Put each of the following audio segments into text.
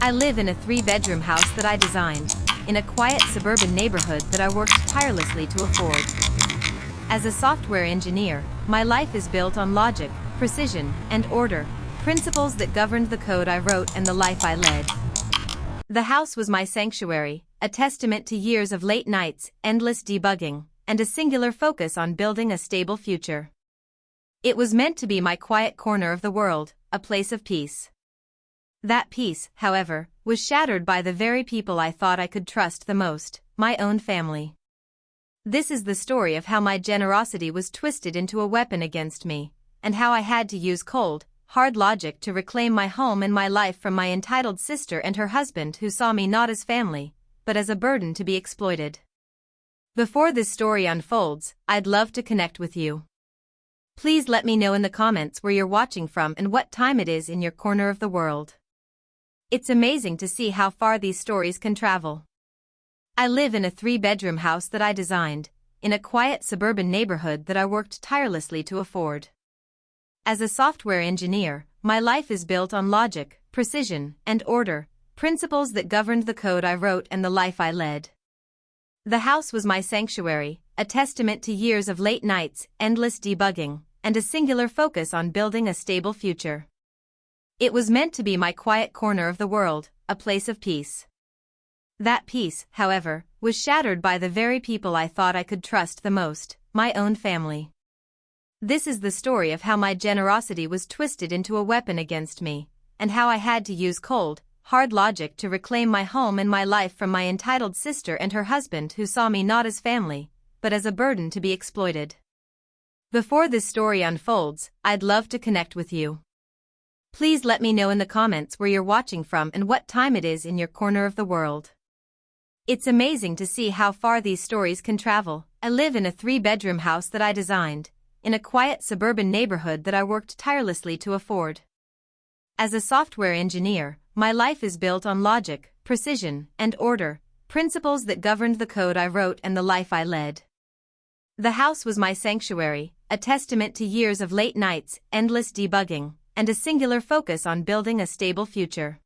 I live in a 3-bedroom house that I designed, in a quiet suburban neighborhood that I worked tirelessly to afford. As a software engineer, my life is built on logic, precision, and order, principles that governed the code I wrote and the life I led. The house was my sanctuary, a testament to years of late nights, endless debugging, and a singular focus on building a stable future. It was meant to be my quiet corner of the world, a place of peace. That peace, however, was shattered by the very people I thought I could trust the most, my own family. This is the story of how my generosity was twisted into a weapon against me, and how I had to use cold, hard logic to reclaim my home and my life from my entitled sister and her husband who saw me not as family, but as a burden to be exploited. Before this story unfolds, I'd love to connect with you. Please let me know in the comments where you're watching from and what time it is in your corner of the world. It's amazing to see how far these stories can travel. I live in a 3-bedroom house that I designed, in a quiet suburban neighborhood that I worked tirelessly to afford. As a software engineer, my life is built on logic, precision, and order, principles that governed the code I wrote and the life I led. The house was my sanctuary, a testament to years of late nights, endless debugging, and a singular focus on building a stable future. It was meant to be my quiet corner of the world, a place of peace. That peace, however, was shattered by the very people I thought I could trust the most, my own family. This is the story of how my generosity was twisted into a weapon against me, and how I had to use cold, hard logic to reclaim my home and my life from my entitled sister and her husband who saw me not as family, but as a burden to be exploited. Before this story unfolds, I'd love to connect with you. Please let me know in the comments where you're watching from and what time it is in your corner of the world. It's amazing to see how far these stories can travel. I live in a 3-bedroom house that I designed, in a quiet suburban neighborhood that I worked tirelessly to afford. As a software engineer, my life is built on logic, precision, and order, principles that governed the code I wrote and the life I led. The house was my sanctuary, a testament to years of late nights, endless debugging, and a singular focus on building a stable future.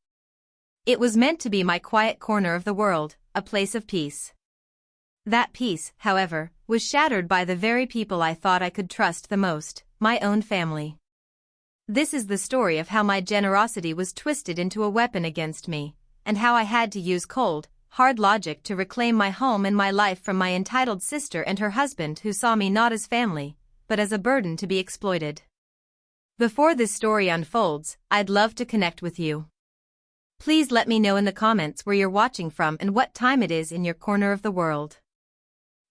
It was meant to be my quiet corner of the world, a place of peace. That peace, however, was shattered by the very people I thought I could trust the most, my own family. This is the story of how my generosity was twisted into a weapon against me, and how I had to use cold, hard logic to reclaim my home and my life from my entitled sister and her husband who saw me not as family, but as a burden to be exploited. Before this story unfolds, I'd love to connect with you. Please let me know in the comments where you're watching from and what time it is in your corner of the world.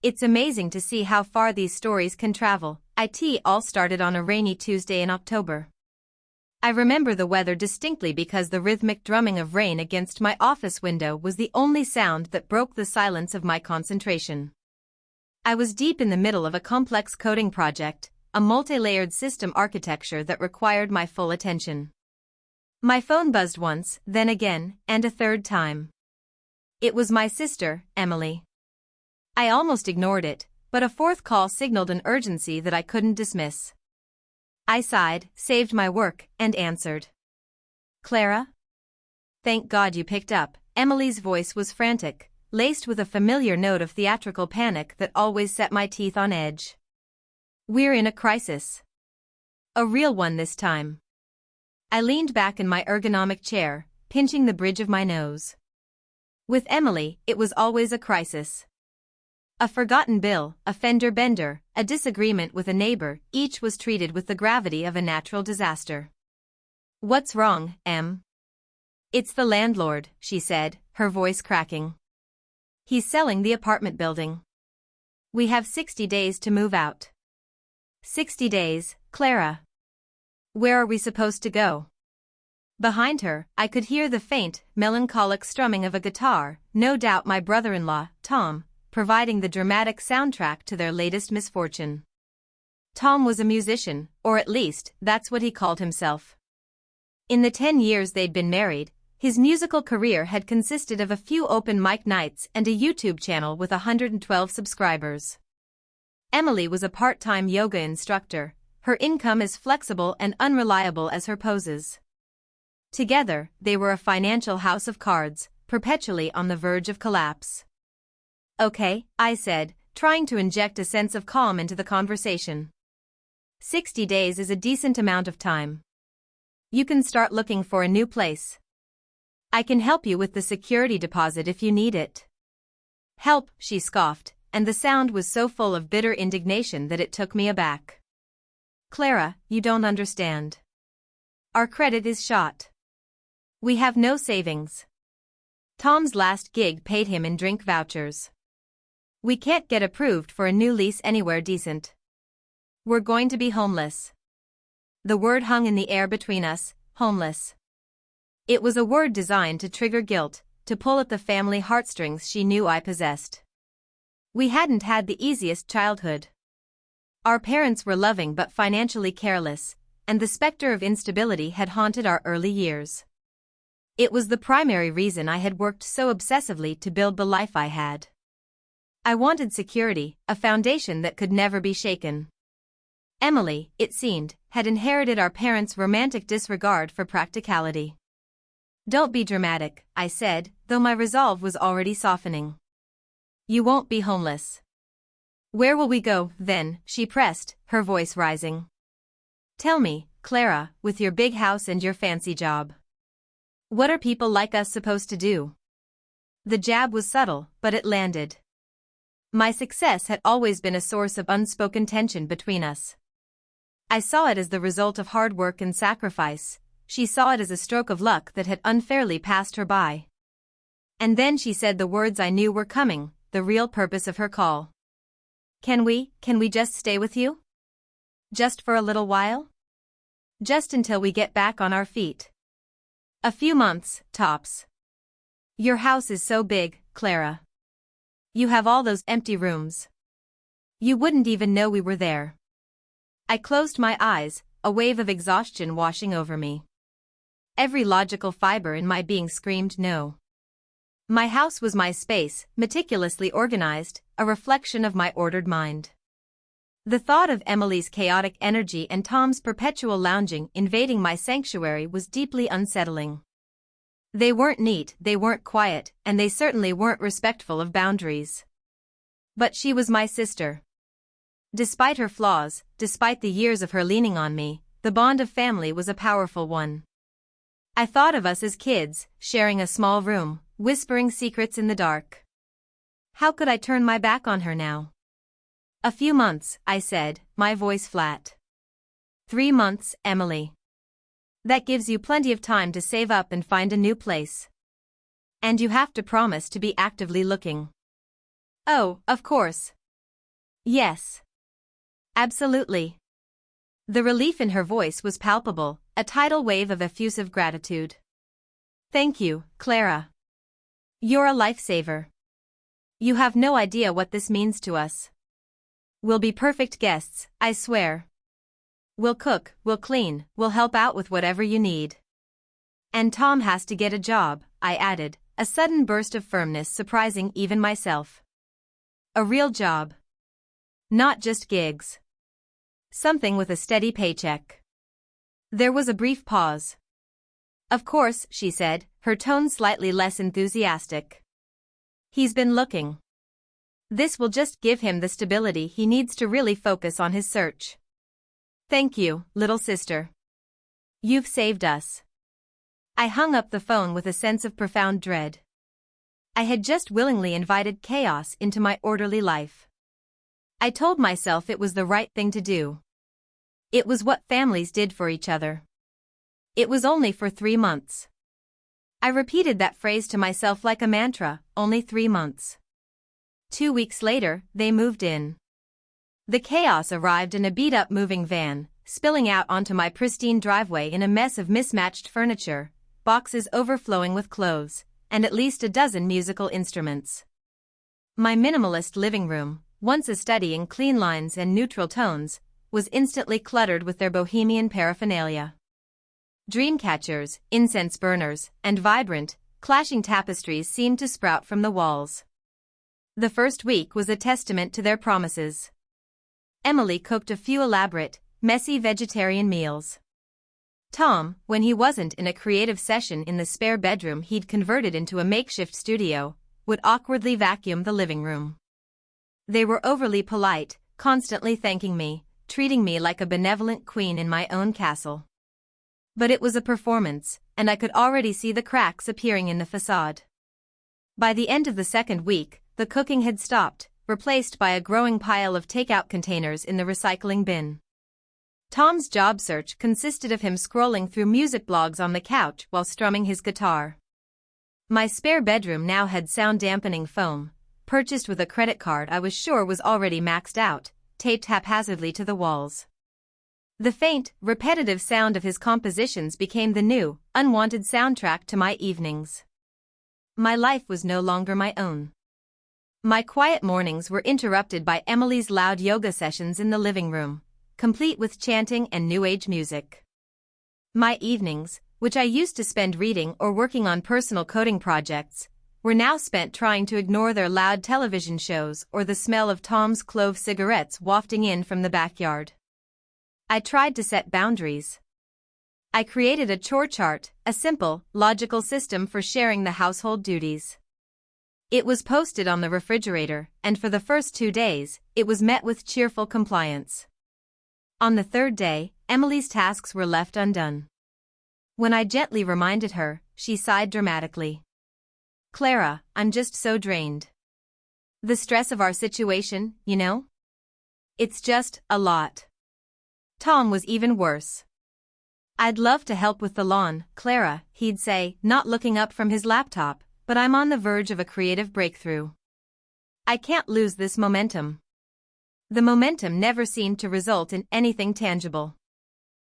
It's amazing to see how far these stories can travel. It all started on a rainy Tuesday in October. I remember the weather distinctly because the rhythmic drumming of rain against my office window was the only sound that broke the silence of my concentration. I was deep in the middle of a complex coding project, a multi-layered system architecture that required my full attention. My phone buzzed once, then again, and a third time. It was my sister, Emily. I almost ignored it, but a fourth call signaled an urgency that I couldn't dismiss. I sighed, saved my work, and answered. "Clara?" "Thank God you picked up." Emily's voice was frantic, laced with a familiar note of theatrical panic that always set my teeth on edge. "We're in a crisis. A real one this time." I leaned back in my ergonomic chair, pinching the bridge of my nose. With Emily, it was always a crisis. A forgotten bill, a fender bender, a disagreement with a neighbor, each was treated with the gravity of a natural disaster. "What's wrong, Em?" "It's the landlord," she said, her voice cracking. "He's selling the apartment building. We have 60 days to move out." 60 days, Clara. Where are we supposed to go? Behind her, I could hear the faint, melancholic strumming of a guitar, no doubt my brother-in-law, Tom, providing the dramatic soundtrack to their latest misfortune. Tom was a musician, or at least, that's what he called himself. In the 10 years they'd been married, his musical career had consisted of a few open mic nights and a YouTube channel with 112 subscribers. Emily was a part-time yoga instructor, her income as flexible and unreliable as her poses. Together, they were a financial house of cards, perpetually on the verge of collapse. Okay, I said, trying to inject a sense of calm into the conversation. 60 days is a decent amount of time. You can start looking for a new place. I can help you with the security deposit if you need it. Help, she scoffed, and the sound was so full of bitter indignation that it took me aback. Clara, you don't understand. Our credit is shot. We have no savings. Tom's last gig paid him in drink vouchers. We can't get approved for a new lease anywhere decent. We're going to be homeless. The word hung in the air between us, homeless. It was a word designed to trigger guilt, to pull at the family heartstrings she knew I possessed. We hadn't had the easiest childhood. Our parents were loving but financially careless, and the specter of instability had haunted our early years. It was the primary reason I had worked so obsessively to build the life I had. I wanted security, a foundation that could never be shaken. Emily, it seemed, had inherited our parents' romantic disregard for practicality. Don't be dramatic, I said, though my resolve was already softening. You won't be homeless. Where will we go, then? She pressed, her voice rising. Tell me, Clara, with your big house and your fancy job. What are people like us supposed to do? The jab was subtle, but it landed. My success had always been a source of unspoken tension between us. I saw it as the result of hard work and sacrifice. She saw it as a stroke of luck that had unfairly passed her by. And then she said the words I knew were coming, the real purpose of her call. Can we just stay with you? Just for a little while? Just until we get back on our feet. A few months, tops. Your house is so big, Clara. You have all those empty rooms. You wouldn't even know we were there. I closed my eyes, a wave of exhaustion washing over me. Every logical fiber in my being screamed no. My house was my space, meticulously organized, a reflection of my ordered mind. The thought of Emily's chaotic energy and Tom's perpetual lounging invading my sanctuary was deeply unsettling. They weren't neat, they weren't quiet, and they certainly weren't respectful of boundaries. But she was my sister. Despite her flaws, despite the years of her leaning on me, the bond of family was a powerful one. I thought of us as kids, sharing a small room, whispering secrets in the dark. How could I turn my back on her now? A few months, I said, my voice flat. 3 months, Emily. That gives you plenty of time to save up and find a new place. And you have to promise to be actively looking. Oh, of course. Yes. Absolutely. The relief in her voice was palpable, a tidal wave of effusive gratitude. Thank you, Clara. You're a lifesaver. You have no idea what this means to us. We'll be perfect guests, I swear. We'll cook, we'll clean, we'll help out with whatever you need. And Tom has to get a job, I added, a sudden burst of firmness surprising even myself. A real job. Not just gigs. Something with a steady paycheck. There was a brief pause. Of course, she said, her tone slightly less enthusiastic. He's been looking. This will just give him the stability he needs to really focus on his search. Thank you, little sister. You've saved us. I hung up the phone with a sense of profound dread. I had just willingly invited chaos into my orderly life. I told myself it was the right thing to do. It was what families did for each other. It was only for 3 months. I repeated that phrase to myself like a mantra, only 3 months. 2 weeks later, they moved in. The chaos arrived in a beat-up moving van, spilling out onto my pristine driveway in a mess of mismatched furniture, boxes overflowing with clothes, and at least a dozen musical instruments. My minimalist living room, once a study in clean lines and neutral tones, was instantly cluttered with their bohemian paraphernalia. Dreamcatchers, incense burners, and vibrant, clashing tapestries seemed to sprout from the walls. The first week was a testament to their promises. Emily cooked a few elaborate, messy vegetarian meals. Tom, when he wasn't in a creative session in the spare bedroom he'd converted into a makeshift studio, would awkwardly vacuum the living room. They were overly polite, constantly thanking me, treating me like a benevolent queen in my own castle. But it was a performance, and I could already see the cracks appearing in the facade. By the end of the second week, the cooking had stopped, replaced by a growing pile of takeout containers in the recycling bin. Tom's job search consisted of him scrolling through music blogs on the couch while strumming his guitar. My spare bedroom now had sound-dampening foam, purchased with a credit card I was sure was already maxed out, taped haphazardly to the walls. The faint, repetitive sound of his compositions became the new, unwanted soundtrack to my evenings. My life was no longer my own. My quiet mornings were interrupted by Emily's loud yoga sessions in the living room, complete with chanting and New Age music. My evenings, which I used to spend reading or working on personal coding projects, were now spent trying to ignore their loud television shows or the smell of Tom's clove cigarettes wafting in from the backyard. I tried to set boundaries. I created a chore chart, a simple, logical system for sharing the household duties. It was posted on the refrigerator, and for the first 2 days, it was met with cheerful compliance. On the third day, Emily's tasks were left undone. When I gently reminded her, she sighed dramatically. "Clara, I'm just so drained. The stress of our situation, you know? It's just a lot." Tom was even worse. "I'd love to help with the lawn, Clara," he'd say, not looking up from his laptop, "but I'm on the verge of a creative breakthrough. I can't lose this momentum." The momentum never seemed to result in anything tangible.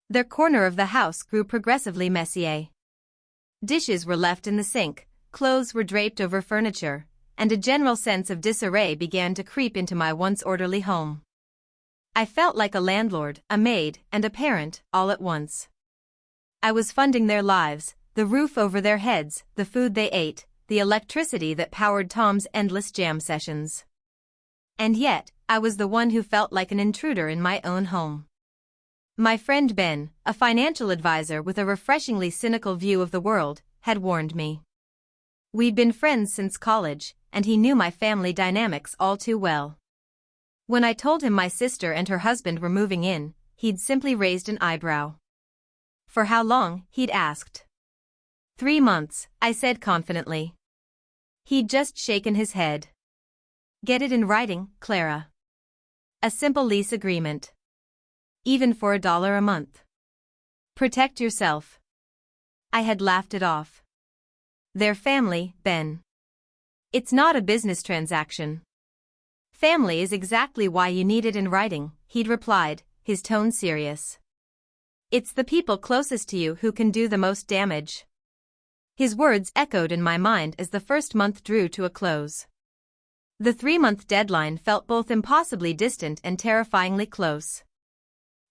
Their corner of the house grew progressively messier. Dishes were left in the sink, clothes were draped over furniture, and a general sense of disarray began to creep into my once orderly home. I felt like a landlord, a maid, and a parent, all at once. I was funding their lives, the roof over their heads, the food they ate, the electricity that powered Tom's endless jam sessions. And yet, I was the one who felt like an intruder in my own home. My friend Ben, a financial advisor with a refreshingly cynical view of the world, had warned me. We'd been friends since college, and he knew my family dynamics all too well. When I told him my sister and her husband were moving in, he'd simply raised an eyebrow. "For how long?" he'd asked. 3 months, I said confidently. He'd just shaken his head. "Get it in writing, Clara. A simple lease agreement. Even for $1 a month. Protect yourself." I had laughed it off. "Their family, Ben. It's not a business transaction." "Family is exactly why you need it in writing," he'd replied, his tone serious. "It's the people closest to you who can do the most damage." His words echoed in my mind as the first month drew to a close. The 3-month deadline felt both impossibly distant and terrifyingly close.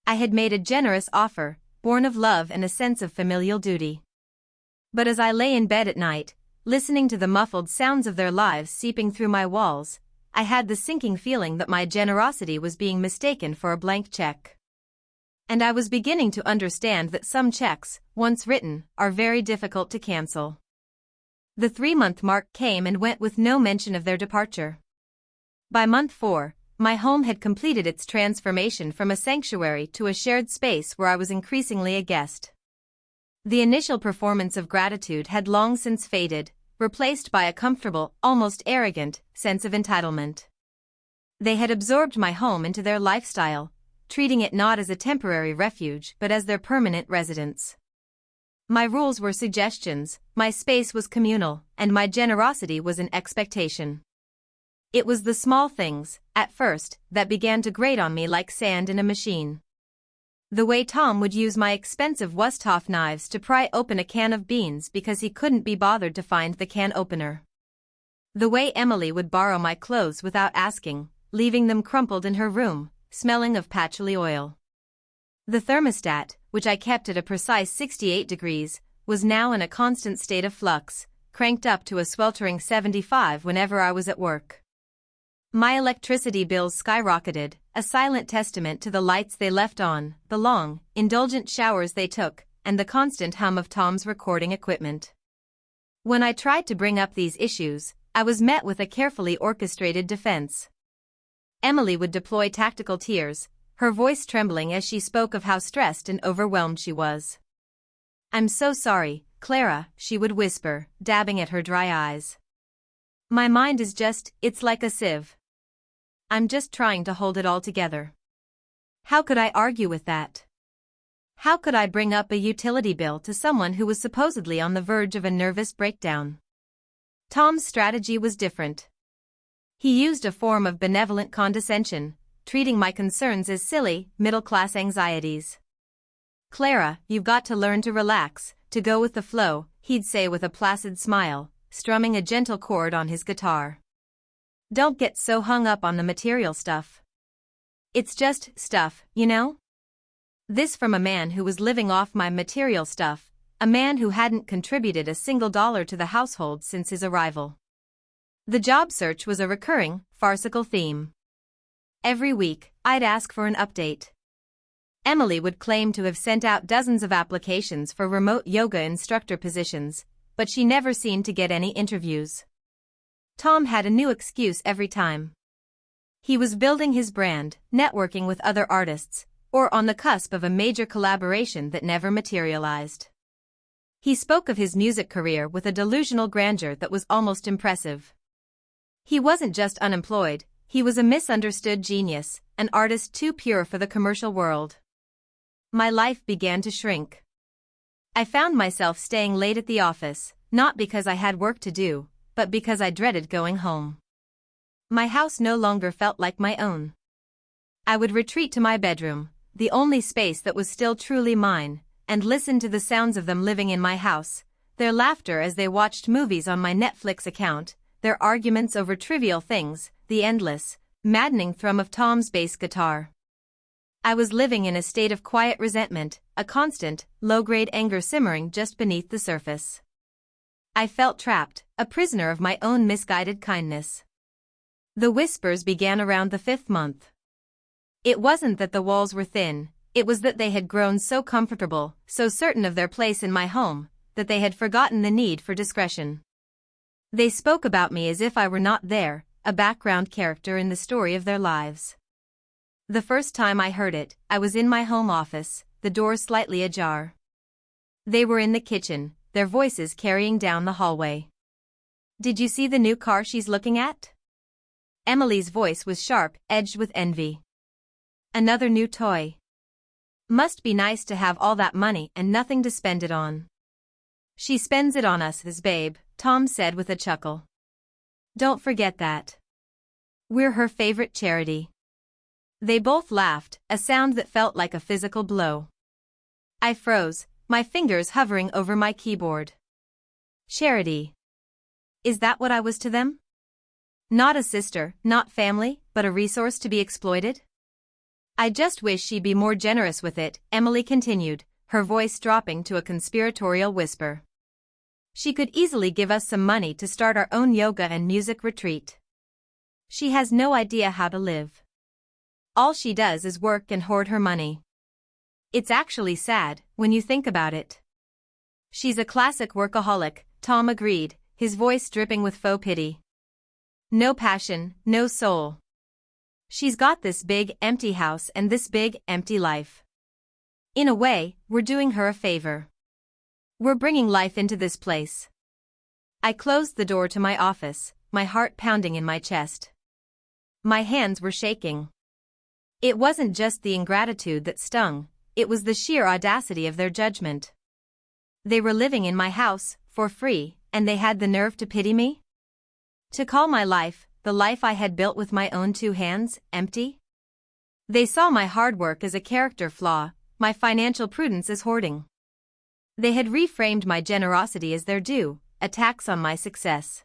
I had made a generous offer, born of love and a sense of familial duty. But as I lay in bed at night, listening to the muffled sounds of their lives seeping through my walls, I had the sinking feeling that my generosity was being mistaken for a blank check. And I was beginning to understand that some checks, once written, are very difficult to cancel. The 3-month mark came and went with no mention of their departure. By month 4, my home had completed its transformation from a sanctuary to a shared space where I was increasingly a guest. The initial performance of gratitude had long since faded, replaced by a comfortable, almost arrogant, sense of entitlement. They had absorbed my home into their lifestyle, treating it not as a temporary refuge but as their permanent residence. My rules were suggestions, my space was communal, and my generosity was an expectation. It was the small things, at first, that began to grate on me like sand in a machine. The way Tom would use my expensive Wusthof knives to pry open a can of beans because he couldn't be bothered to find the can opener. The way Emily would borrow my clothes without asking, leaving them crumpled in her room, smelling of patchouli oil. The thermostat, which I kept at a precise 68 degrees, was now in a constant state of flux, cranked up to a sweltering 75 whenever I was at work. My electricity bills skyrocketed, a silent testament to the lights they left on, the long, indulgent showers they took, and the constant hum of Tom's recording equipment. When I tried to bring up these issues, I was met with a carefully orchestrated defense. Emily would deploy tactical tears, her voice trembling as she spoke of how stressed and overwhelmed she was. "I'm so sorry, Clara," she would whisper, dabbing at her dry eyes. "My mind is it's like a sieve. I'm just trying to hold it all together." How could I argue with that? How could I bring up a utility bill to someone who was supposedly on the verge of a nervous breakdown? Tom's strategy was different. He used a form of benevolent condescension, treating my concerns as silly, middle-class anxieties. "Clara, you've got to learn to relax, to go with the flow," he'd say with a placid smile, strumming a gentle chord on his guitar. "Don't get so hung up on the material stuff. It's just stuff, you know?" This from a man who was living off my material stuff, a man who hadn't contributed a single dollar to the household since his arrival. The job search was a recurring, farcical theme. Every week, I'd ask for an update. Emily would claim to have sent out dozens of applications for remote yoga instructor positions, but she never seemed to get any interviews. Tom had a new excuse every time. He was building his brand, networking with other artists, or on the cusp of a major collaboration that never materialized. He spoke of his music career with a delusional grandeur that was almost impressive. He wasn't just unemployed, he was a misunderstood genius, an artist too pure for the commercial world. My life began to shrink. I found myself staying late at the office, not because I had work to do, but because I dreaded going home. My house no longer felt like my own. I would retreat to my bedroom, the only space that was still truly mine, and listen to the sounds of them living in my house, their laughter as they watched movies on my Netflix account, their arguments over trivial things, the endless, maddening thrum of Tom's bass guitar. I was living in a state of quiet resentment, a constant, low-grade anger simmering just beneath the surface. I felt trapped, a prisoner of my own misguided kindness. The whispers began around the 5th month. It wasn't that the walls were thin, it was that they had grown so comfortable, so certain of their place in my home, that they had forgotten the need for discretion. They spoke about me as if I were not there, a background character in the story of their lives. The first time I heard it, I was in my home office, the door slightly ajar. They were in the kitchen, their voices carrying down the hallway. "Did you see the new car she's looking at?" Emily's voice was sharp, edged with envy. "Another new toy. Must be nice to have all that money and nothing to spend it on." "She spends it on us, this babe," Tom said with a chuckle. "Don't forget that. We're her favorite charity." They both laughed, a sound that felt like a physical blow. I froze, my fingers hovering over my keyboard. Charity. Is that what I was to them? Not a sister, not family, but a resource to be exploited? "I just wish she'd be more generous with it," Emily continued, her voice dropping to a conspiratorial whisper. "She could easily give us some money to start our own yoga and music retreat. She has no idea how to live. All she does is work and hoard her money. It's actually sad, when you think about it." "She's a classic workaholic," Tom agreed, his voice dripping with faux pity. "No passion, no soul. She's got this big, empty house and this big, empty life. In a way, we're doing her a favor. We're bringing life into this place." I closed the door to my office, my heart pounding in my chest. My hands were shaking. It wasn't just the ingratitude that stung, it was the sheer audacity of their judgment. They were living in my house, for free, and they had the nerve to pity me? To call my life, the life I had built with my own 2 hands, empty? They saw my hard work as a character flaw, my financial prudence as hoarding. They had reframed my generosity as their due, a tax on my success.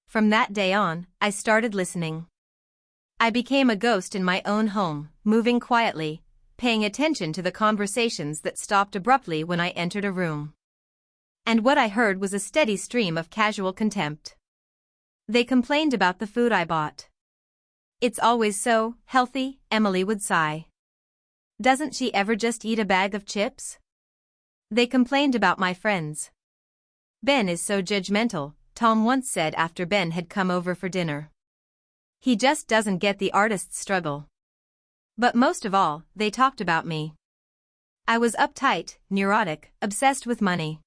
From that day on, I started listening. I became a ghost in my own home, moving quietly, paying attention to the conversations that stopped abruptly when I entered a room. And what I heard was a steady stream of casual contempt. They complained about the food I bought. "It's always so healthy," Emily would sigh. "Doesn't she ever just eat a bag of chips?" They complained about my friends. Ben is so judgmental, Tom once said after Ben had come over for dinner. He just doesn't get the artist's struggle. But most of all, they talked about me. I was uptight, neurotic, obsessed with money.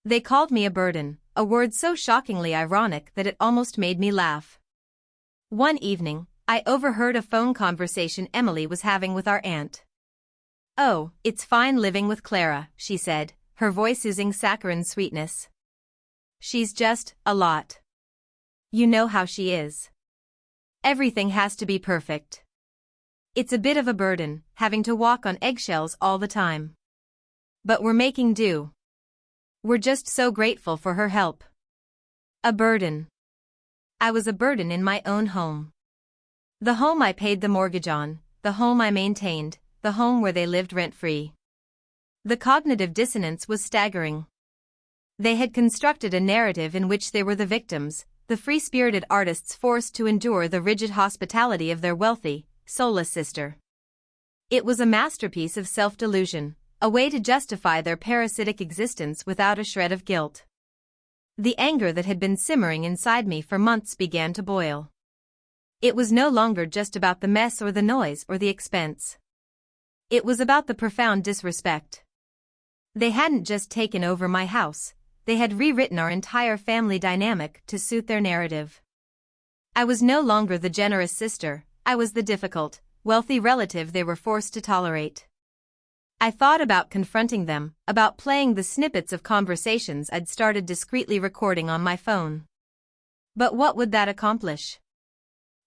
They called me a burden, a word so shockingly ironic that it almost made me laugh. One evening, I overheard a phone conversation Emily was having with our aunt. "Oh, it's fine living with Clara," she said, her voice oozing saccharine sweetness. "She's just a lot. You know how she is. Everything has to be perfect. It's a bit of a burden, having to walk on eggshells all the time. But we're making do. We're just so grateful for her help." A burden. I was a burden in my own home. The home I paid the mortgage on, the home I maintained, the home where they lived rent-free. The cognitive dissonance was staggering. They had constructed a narrative in which they were the victims, the free-spirited artists forced to endure the rigid hospitality of their wealthy, soulless sister. It was a masterpiece of self-delusion, a way to justify their parasitic existence without a shred of guilt. The anger that had been simmering inside me for months began to boil. It was no longer just about the mess or the noise or the expense. It was about the profound disrespect. They hadn't just taken over my house, they had rewritten our entire family dynamic to suit their narrative. I was no longer the generous sister, I was the difficult, wealthy relative they were forced to tolerate. I thought about confronting them, about playing the snippets of conversations I'd started discreetly recording on my phone. But what would that accomplish?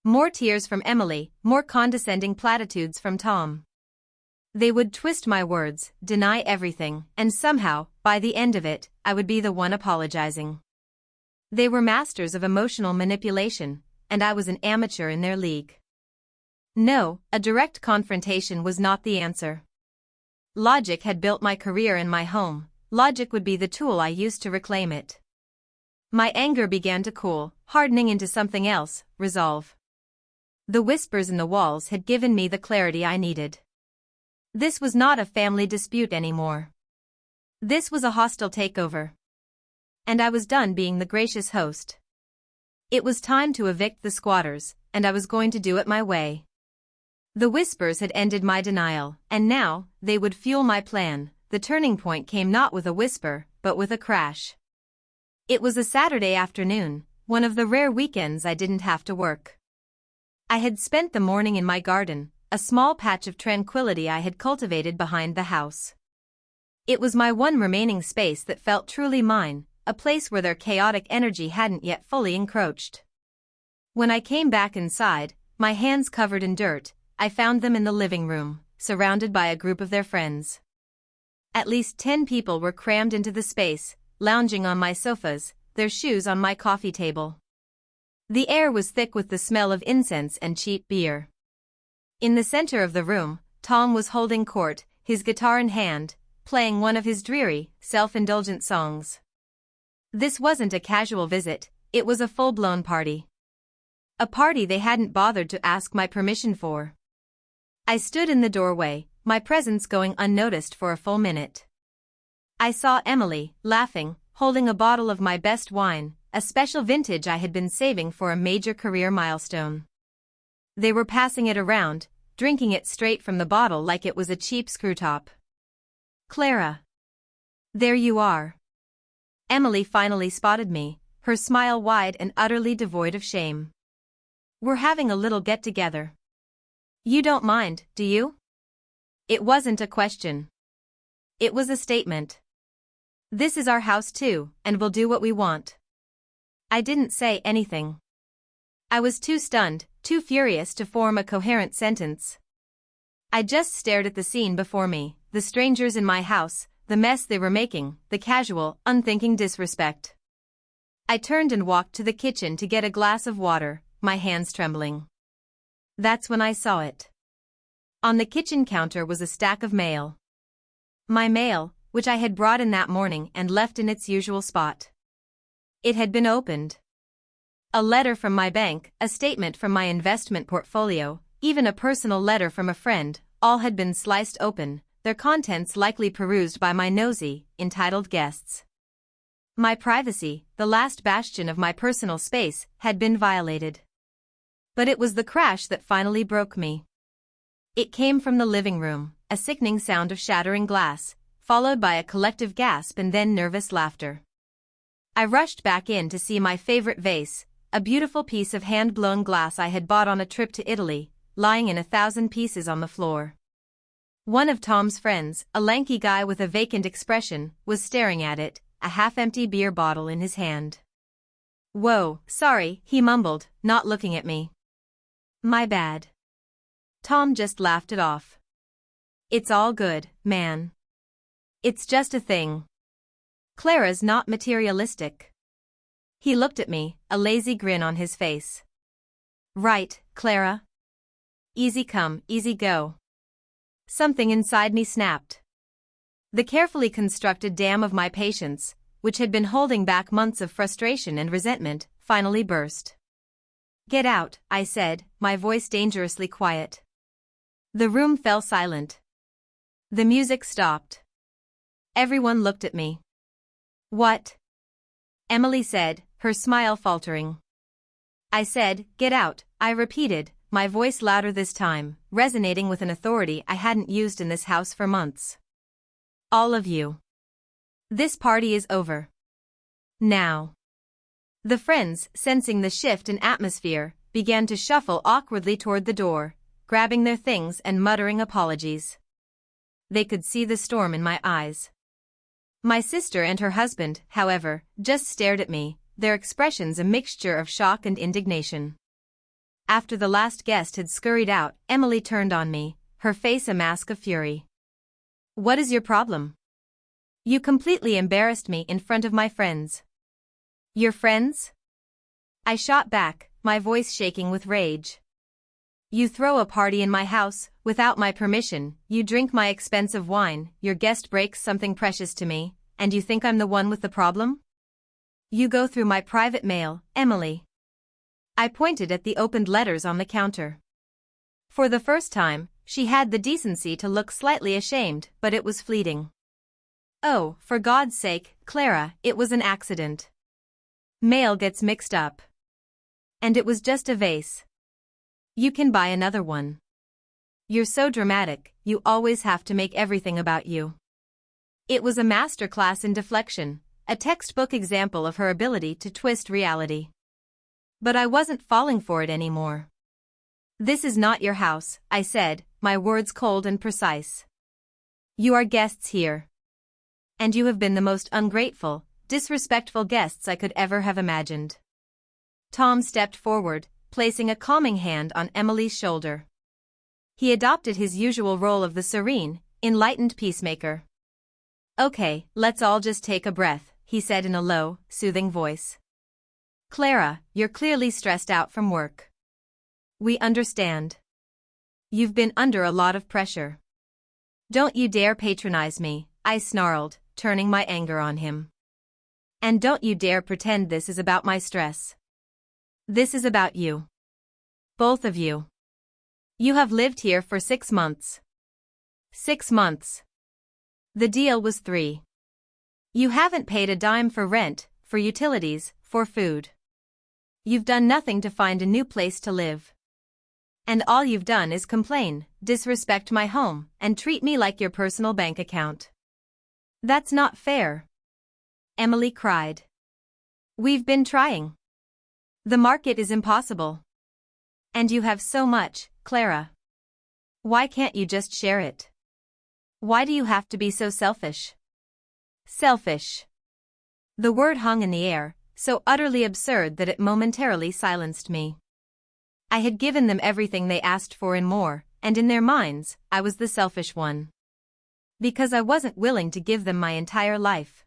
More tears from Emily, more condescending platitudes from Tom. They would twist my words, deny everything, and somehow, by the end of it, I would be the one apologizing. They were masters of emotional manipulation, and I was an amateur in their league. No, a direct confrontation was not the answer. Logic had built my career in my home, logic would be the tool I used to reclaim it. My anger began to cool, hardening into something else, resolve. The whispers in the walls had given me the clarity I needed. This was not a family dispute anymore. This was a hostile takeover. And I was done being the gracious host. It was time to evict the squatters, and I was going to do it my way. The whispers had ended my denial, and now, they would fuel my plan. The turning point came not with a whisper, but with a crash. It was a Saturday afternoon, one of the rare weekends I didn't have to work. I had spent the morning in my garden, a small patch of tranquility I had cultivated behind the house. It was my one remaining space that felt truly mine, a place where their chaotic energy hadn't yet fully encroached. When I came back inside, my hands covered in dirt, I found them in the living room, surrounded by a group of their friends. At least 10 people were crammed into the space, lounging on my sofas, their shoes on my coffee table. The air was thick with the smell of incense and cheap beer. In the center of the room, Tom was holding court, his guitar in hand, playing one of his dreary, self-indulgent songs. This wasn't a casual visit, it was a full-blown party. A party they hadn't bothered to ask my permission for. I stood in the doorway, my presence going unnoticed for a full minute. I saw Emily, laughing, holding a bottle of my best wine, a special vintage I had been saving for a major career milestone. They were passing it around, drinking it straight from the bottle like it was a cheap screw top. "Clara. There you are." Emily finally spotted me, her smile wide and utterly devoid of shame. "We're having a little get-together. You don't mind, do you?" It wasn't a question. It was a statement. "This is our house too, and we'll do what we want." I didn't say anything. I was too stunned, too furious to form a coherent sentence. I just stared at the scene before me, the strangers in my house, the mess they were making, the casual, unthinking disrespect. I turned and walked to the kitchen to get a glass of water, my hands trembling. That's when I saw it. On the kitchen counter was a stack of mail. My mail, which I had brought in that morning and left in its usual spot. It had been opened. A letter from my bank, a statement from my investment portfolio, even a personal letter from a friend, all had been sliced open, their contents likely perused by my nosy, entitled guests. My privacy, the last bastion of my personal space, had been violated. But it was the crash that finally broke me. It came from the living room, a sickening sound of shattering glass, followed by a collective gasp and then nervous laughter. I rushed back in to see my favorite vase, a beautiful piece of hand-blown glass I had bought on a trip to Italy, lying in 1,000 pieces on the floor. One of Tom's friends, a lanky guy with a vacant expression, was staring at it, a half-empty beer bottle in his hand. "Whoa, sorry," he mumbled, not looking at me. "My bad." Tom just laughed it off. "It's all good, man. It's just a thing. Clara's not materialistic." He looked at me, a lazy grin on his face. "Right, Clara? Easy come, easy go." Something inside me snapped. The carefully constructed dam of my patience, which had been holding back months of frustration and resentment, finally burst. "Get out," I said, my voice dangerously quiet. The room fell silent. The music stopped. Everyone looked at me. "What?" Emily said, her smile faltering. I said, "Get out," I repeated, my voice louder this time, resonating with an authority I hadn't used in this house for months. "All of you. This party is over. Now." The friends, sensing the shift in atmosphere, began to shuffle awkwardly toward the door, grabbing their things and muttering apologies. They could see the storm in my eyes. My sister and her husband, however, just stared at me, their expressions a mixture of shock and indignation. After the last guest had scurried out, Emily turned on me, her face a mask of fury. "What is your problem? You completely embarrassed me in front of my friends." "Your friends?" I shot back, my voice shaking with rage. "You throw a party in my house, without my permission, you drink my expensive wine, your guest breaks something precious to me, and you think I'm the one with the problem? You go through my private mail, Emily." I pointed at the opened letters on the counter. For the first time, she had the decency to look slightly ashamed, but it was fleeting. "Oh, for God's sake, Clara, it was an accident. Mail gets mixed up. And it was just a vase. You can buy another one. You're so dramatic, you always have to make everything about you." It was a masterclass in deflection, a textbook example of her ability to twist reality. But I wasn't falling for it anymore. "This is not your house," I said, my words cold and precise. "You are guests here. And you have been the most ungrateful, disrespectful guests I could ever have imagined." Tom stepped forward, placing a calming hand on Emily's shoulder. He adopted his usual role of the serene, enlightened peacemaker. "Okay, let's all just take a breath," he said in a low, soothing voice. "Clara, you're clearly stressed out from work. We understand. You've been under a lot of pressure. Don't you dare patronize me," I snarled, turning my anger on him. "And don't you dare pretend this is about my stress. This is about you. Both of you. You have lived here for 6 months. 6 months. The deal was 3. You haven't paid a dime for rent, for utilities, for food. You've done nothing to find a new place to live. And all you've done is complain, disrespect my home, and treat me like your personal bank account. That's not fair," Emily cried. "We've been trying. The market is impossible. And you have so much, Clara. Why can't you just share it? Why do you have to be so selfish?" Selfish. The word hung in the air, so utterly absurd that it momentarily silenced me. I had given them everything they asked for and more, and in their minds, I was the selfish one. Because I wasn't willing to give them my entire life.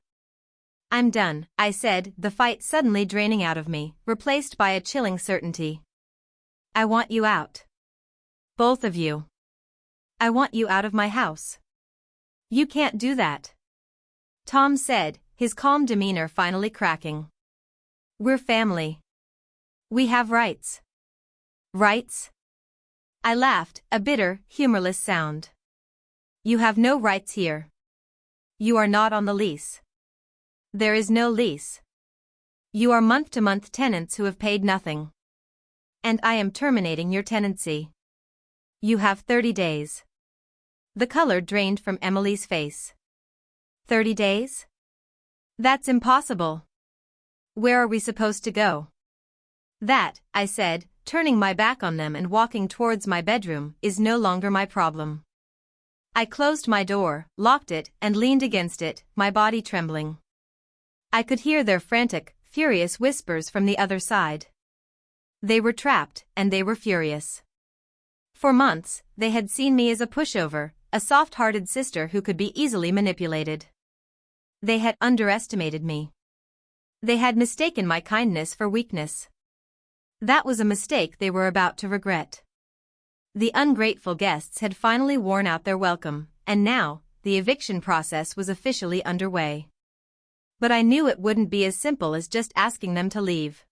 "I'm done," I said, the fight suddenly draining out of me, replaced by a chilling certainty. "I want you out. Both of you. I want you out of my house." "You can't do that," Tom said, his calm demeanor finally cracking. "We're family. We have rights." "Rights?" I laughed, a bitter, humorless sound. You have no rights here. You are not on the lease. There is no lease. You are month-to-month tenants who have paid nothing. And I am terminating your tenancy. You have 30 days. The color drained from Emily's face. 30 days? That's impossible. Where are we supposed to go? That, I said, turning my back on them and walking towards my bedroom, is no longer my problem. I closed my door, locked it, and leaned against it, my body trembling. I could hear their frantic, furious whispers from the other side. They were trapped, and they were furious. For months, they had seen me as a pushover, a soft-hearted sister who could be easily manipulated. They had underestimated me. They had mistaken my kindness for weakness. That was a mistake they were about to regret. The ungrateful guests had finally worn out their welcome, and now, the eviction process was officially underway. But I knew it wouldn't be as simple as just asking them to leave.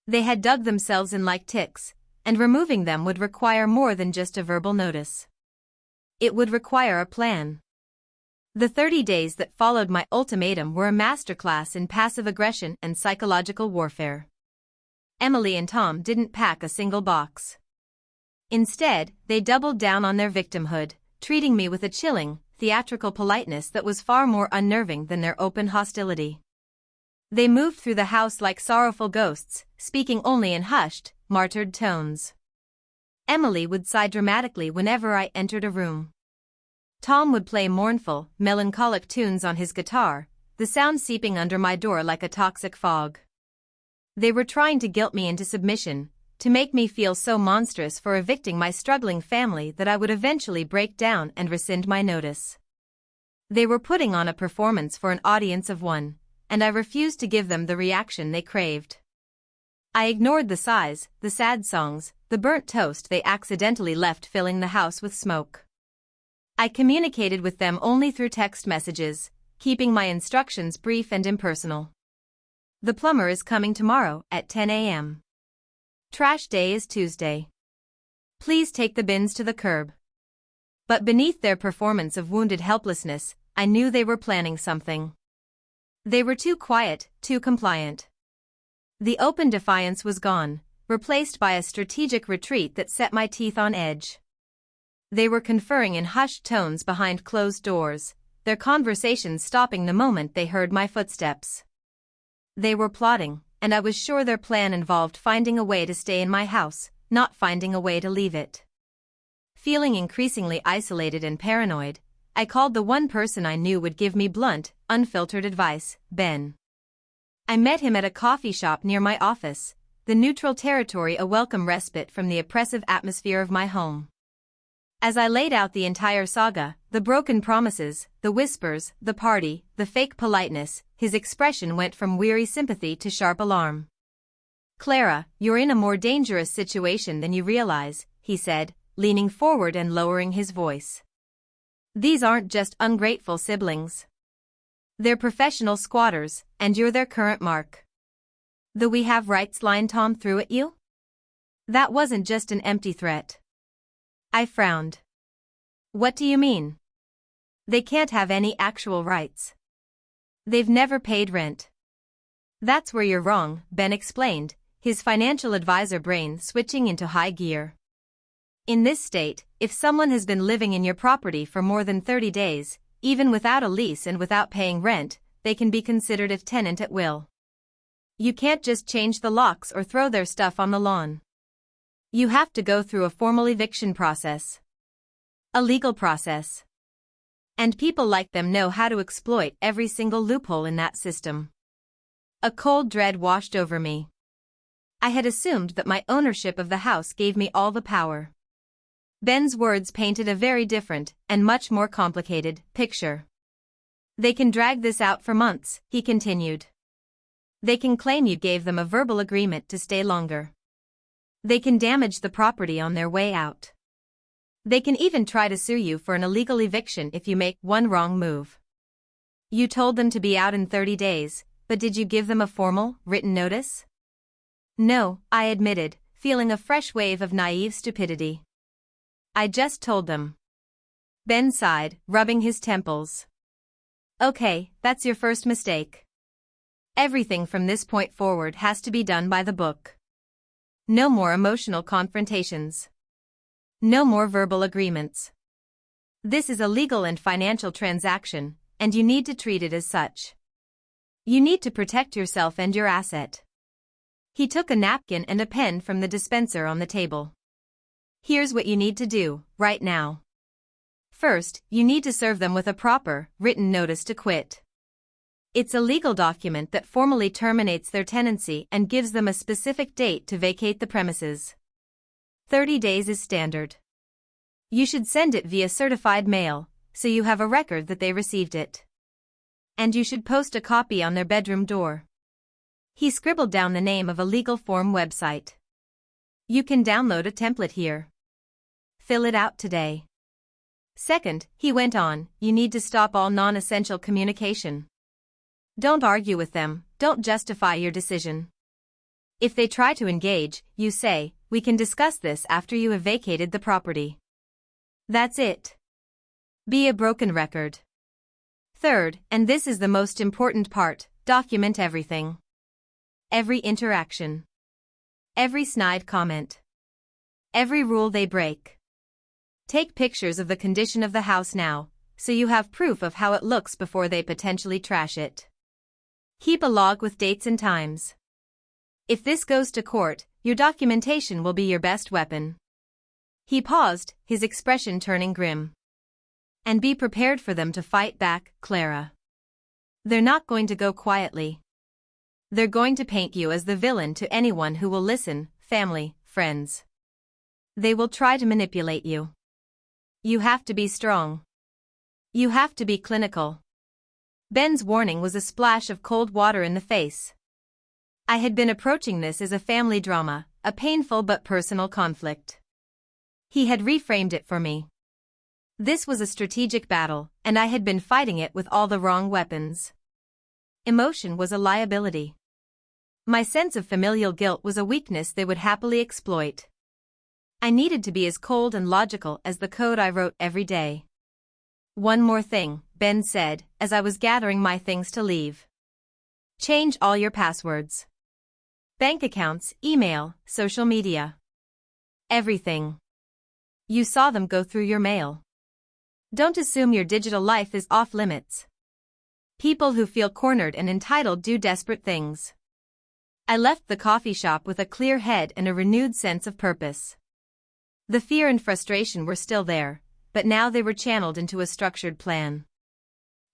They had dug themselves in like ticks, and removing them would require more than just a verbal notice. It would require a plan. The 30 days that followed my ultimatum were a masterclass in passive aggression and psychological warfare. Emily and Tom didn't pack a single box. Instead, they doubled down on their victimhood, treating me with a chilling, theatrical politeness that was far more unnerving than their open hostility. They moved through the house like sorrowful ghosts, speaking only in hushed, martyred tones. Emily would sigh dramatically whenever I entered a room. Tom would play mournful, melancholic tunes on his guitar, the sound seeping under my door like a toxic fog. They were trying to guilt me into submission, to make me feel so monstrous for evicting my struggling family that I would eventually break down and rescind my notice. They were putting on a performance for an audience of one, and I refused to give them the reaction they craved. I ignored the sighs, the sad songs, the burnt toast they accidentally left filling the house with smoke. I communicated with them only through text messages, keeping my instructions brief and impersonal. The plumber is coming tomorrow at 10 a.m. Trash day is Tuesday. Please take the bins to the curb. But beneath their performance of wounded helplessness, I knew they were planning something. They were too quiet, too compliant. The open defiance was gone, replaced by a strategic retreat that set my teeth on edge. They were conferring in hushed tones behind closed doors, their conversations stopping the moment they heard my footsteps. They were plotting, and I was sure their plan involved finding a way to stay in my house, not finding a way to leave it. Feeling increasingly isolated and paranoid, I called the one person I knew would give me blunt, unfiltered advice, Ben. I met him at a coffee shop near my office, the neutral territory a welcome respite from the oppressive atmosphere of my home. As I laid out the entire saga, the broken promises, the whispers, the party, the fake politeness, his expression went from weary sympathy to sharp alarm. "Clara, you're in a more dangerous situation than you realize," he said, leaning forward and lowering his voice. "These aren't just ungrateful siblings. They're professional squatters, and you're their current mark." "The 'we have rights' line Tom threw at you? That wasn't just an empty threat." I frowned. "What do you mean?" "They can't have any actual rights. They've never paid rent." "That's where you're wrong," Ben explained, his financial advisor brain switching into high gear. "In this state, if someone has been living in your property for more than 30 days, even without a lease and without paying rent, they can be considered a tenant at will. You can't just change the locks or throw their stuff on the lawn. You have to go through a formal eviction process. A legal process. And people like them know how to exploit every single loophole in that system." A cold dread washed over me. I had assumed that my ownership of the house gave me all the power. Ben's words painted a very different, and much more complicated, picture. "They can drag this out for months," he continued. "They can claim you gave them a verbal agreement to stay longer. They can damage the property on their way out. They can even try to sue you for an illegal eviction if you make one wrong move. You told them to be out in 30 days, but did you give them a formal, written notice?" "No," I admitted, feeling a fresh wave of naive stupidity. "I just told them. Ben sighed, rubbing his temples. Okay, that's your first mistake. Everything from this point forward has to be done by the book. No more emotional confrontations. No more verbal agreements. This is a legal and financial transaction, and you need to treat it as such. You need to protect yourself and your asset. He took a napkin and a pen from the dispenser on the table. Here's what you need to do, right now. First, you need to serve them with a proper, written notice to quit. It's a legal document that formally terminates their tenancy and gives them a specific date to vacate the premises. 30 days is standard. You should send it via certified mail, so you have a record that they received it. And you should post a copy on their bedroom door. He scribbled down the name of a legal form website. You can download a template here. Fill it out today. Second, he went on, you need to stop all non-essential communication. Don't argue with them, don't justify your decision. If they try to engage, you say, we can discuss this after you have vacated the property. That's it. Be a broken record. Third, and this is the most important part, document everything. Every interaction. Every snide comment. Every rule they break. Take pictures of the condition of the house now, so you have proof of how it looks before they potentially trash it. Keep a log with dates and times. If this goes to court, your documentation will be your best weapon. He paused, his expression turning grim. And be prepared for them to fight back, Clara. They're not going to go quietly. They're going to paint you as the villain to anyone who will listen, family, friends. They will try to manipulate you. You have to be strong. You have to be clinical. Ben's warning was a splash of cold water in the face. I had been approaching this as a family drama, a painful but personal conflict. He had reframed it for me. This was a strategic battle, and I had been fighting it with all the wrong weapons. Emotion was a liability. My sense of familial guilt was a weakness they would happily exploit. I needed to be as cold and logical as the code I wrote every day. One more thing, Ben said, as I was gathering my things to leave. Change all your passwords. Bank accounts, email, social media. Everything. You saw them go through your mail. Don't assume your digital life is off limits. People who feel cornered and entitled do desperate things. I left the coffee shop with a clear head and a renewed sense of purpose. The fear and frustration were still there, but now they were channeled into a structured plan.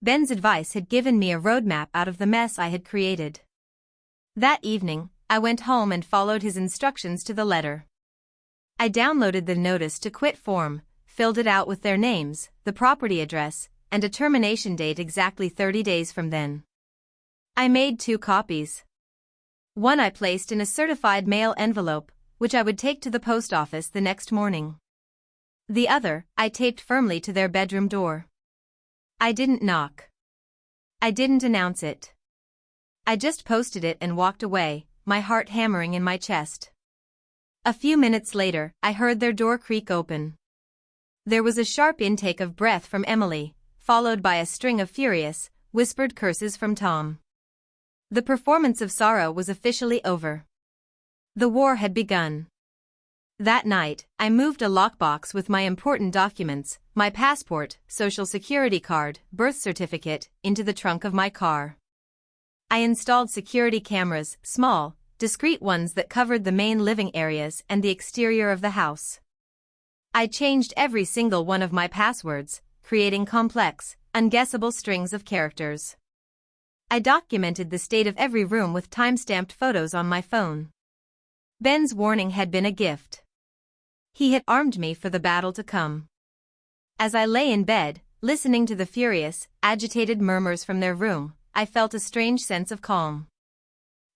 Ben's advice had given me a roadmap out of the mess I had created. That evening, I went home and followed his instructions to the letter. I downloaded the notice to quit form, filled it out with their names, the property address, and a termination date exactly 30 days from then. I made 2 copies. One I placed in a certified mail envelope, which I would take to the post office the next morning. The other, I taped firmly to their bedroom door. I didn't knock. I didn't announce it. I just posted it and walked away, my heart hammering in my chest. A few minutes later, I heard their door creak open. There was a sharp intake of breath from Emily, followed by a string of furious, whispered curses from Tom. The performance of sorrow was officially over. The war had begun. That night, I moved a lockbox with my important documents, my passport, social security card, birth certificate, into the trunk of my car. I installed security cameras, small, discreet ones that covered the main living areas and the exterior of the house. I changed every single one of my passwords, creating complex, unguessable strings of characters. I documented the state of every room with time-stamped photos on my phone. Ben's warning had been a gift. He had armed me for the battle to come. As I lay in bed, listening to the furious, agitated murmurs from their room, I felt a strange sense of calm.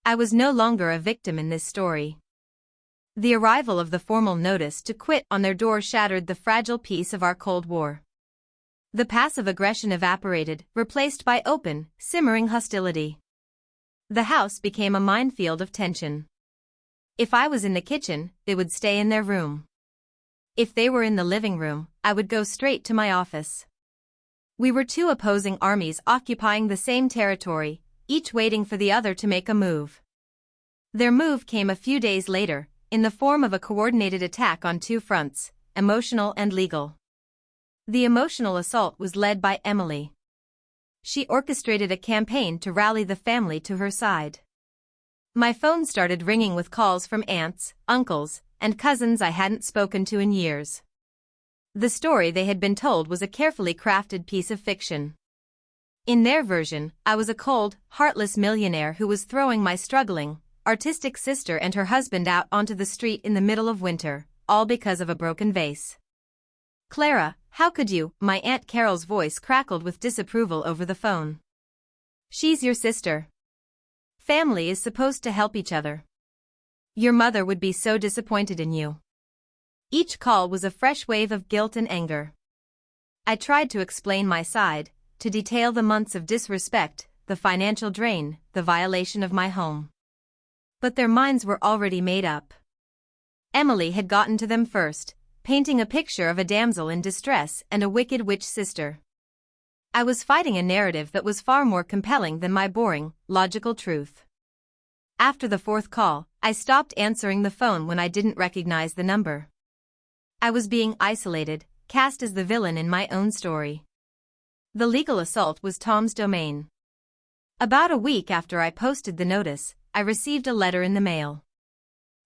I was no longer a victim in this story. The arrival of the formal notice to quit on their door shattered the fragile peace of our Cold War. The passive aggression evaporated, replaced by open, simmering hostility. The house became a minefield of tension. If I was in the kitchen, they would stay in their room. If they were in the living room, I would go straight to my office. We were two opposing armies occupying the same territory, each waiting for the other to make a move. Their move came a few days later, in the form of a coordinated attack on two fronts, emotional and legal. The emotional assault was led by Emily. She orchestrated a campaign to rally the family to her side. My phone started ringing with calls from aunts, uncles, and cousins I hadn't spoken to in years. The story they had been told was a carefully crafted piece of fiction. In their version, I was a cold, heartless millionaire who was throwing my struggling, artistic sister and her husband out onto the street in the middle of winter, all because of a broken vase. "Clara, how could you?" My Aunt Carol's voice crackled with disapproval over the phone. "She's your sister. Family is supposed to help each other. Your mother would be so disappointed in you." Each call was a fresh wave of guilt and anger. I tried to explain my side, to detail the months of disrespect, the financial drain, the violation of my home. But their minds were already made up. Emily had gotten to them first, painting a picture of a damsel in distress and a wicked witch sister. I was fighting a narrative that was far more compelling than my boring, logical truth. After the fourth call, I stopped answering the phone when I didn't recognize the number. I was being isolated, cast as the villain in my own story. The legal assault was Tom's domain. About a week after I posted the notice, I received a letter in the mail.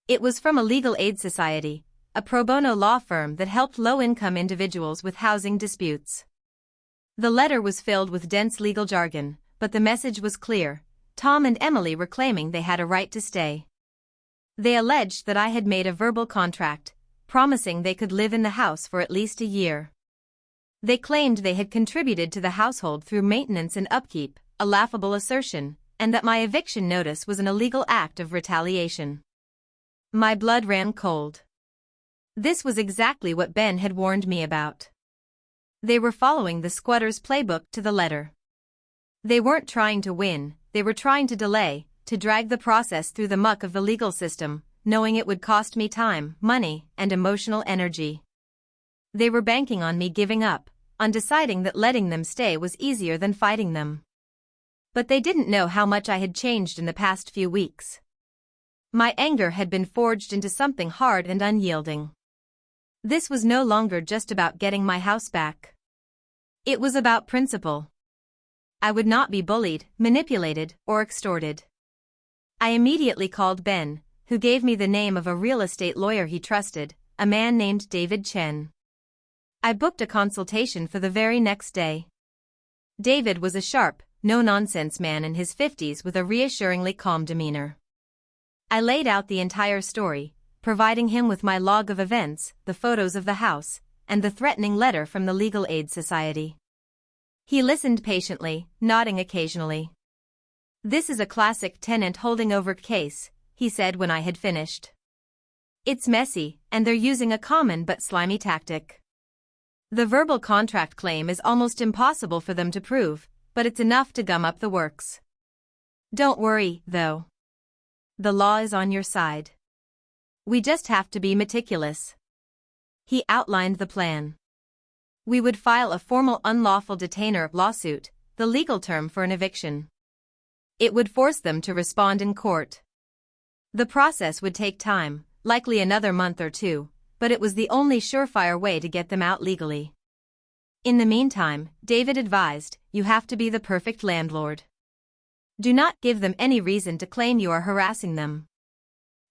It was from a legal aid society, a pro bono law firm that helped low-income individuals with housing disputes. The letter was filled with dense legal jargon, but the message was clear. Tom and Emily were claiming they had a right to stay. They alleged that I had made a verbal contract, promising they could live in the house for at least a year. They claimed they had contributed to the household through maintenance and upkeep, a laughable assertion, and that my eviction notice was an illegal act of retaliation. My blood ran cold. This was exactly what Ben had warned me about. They were following the squatter's playbook to the letter. They weren't trying to win, they were trying to delay, to drag the process through the muck of the legal system, knowing it would cost me time, money, and emotional energy. They were banking on me giving up, on deciding that letting them stay was easier than fighting them. But they didn't know how much I had changed in the past few weeks. My anger had been forged into something hard and unyielding. This was no longer just about getting my house back. It was about principle. I would not be bullied, manipulated, or extorted. I immediately called Ben, who gave me the name of a real estate lawyer he trusted, a man named David Chen. I booked a consultation for the very next day. David was a sharp, no-nonsense man in his 50s with a reassuringly calm demeanor. I laid out the entire story, providing him with my log of events, the photos of the house, and the threatening letter from the Legal Aid Society. He listened patiently, nodding occasionally. "This is a classic tenant holding over case," he said when I had finished. "It's messy, and they're using a common but slimy tactic. The verbal contract claim is almost impossible for them to prove, but it's enough to gum up the works. Don't worry, though. The law is on your side. We just have to be meticulous." He outlined the plan. We would file a formal unlawful detainer lawsuit, the legal term for an eviction. It would force them to respond in court. The process would take time, likely another month or two, but it was the only surefire way to get them out legally. In the meantime, David advised, you have to be the perfect landlord. Do not give them any reason to claim you are harassing them.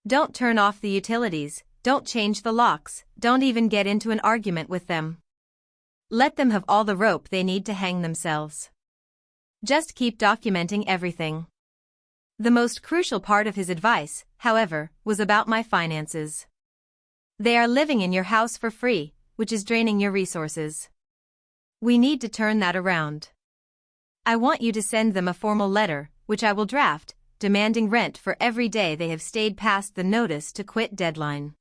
Don't turn off the utilities, don't change the locks, don't even get into an argument with them. Let them have all the rope they need to hang themselves. Just keep documenting everything. The most crucial part of his advice, however, was about my finances. They are living in your house for free, which is draining your resources. We need to turn that around. I want you to send them a formal letter, which I will draft, demanding rent for every day they have stayed past the notice to quit deadline.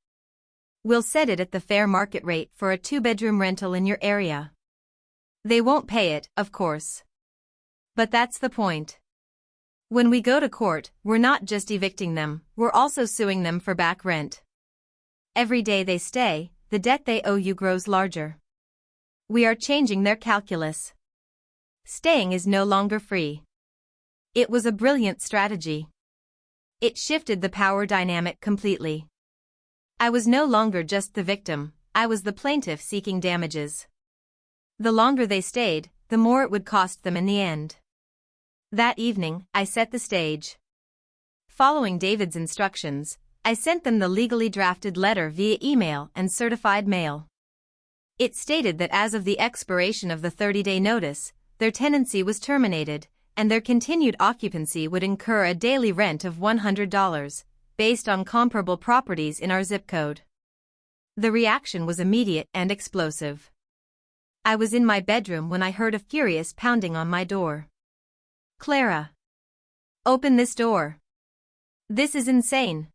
We'll set it at the fair market rate for a 2-bedroom rental in your area. They won't pay it, of course. But that's the point. When we go to court, we're not just evicting them, we're also suing them for back rent. Every day they stay, the debt they owe you grows larger. We are changing their calculus. Staying is no longer free. It was a brilliant strategy. It shifted the power dynamic completely. I was no longer just the victim, I was the plaintiff seeking damages. The longer they stayed, the more it would cost them in the end. That evening, I set the stage. Following David's instructions, I sent them the legally drafted letter via email and certified mail. It stated that as of the expiration of the 30-day notice, their tenancy was terminated, and their continued occupancy would incur a daily rent of $100, based on comparable properties in our zip code. The reaction was immediate and explosive. I was in my bedroom when I heard a furious pounding on my door. "Clara! Open this door! This is insane!"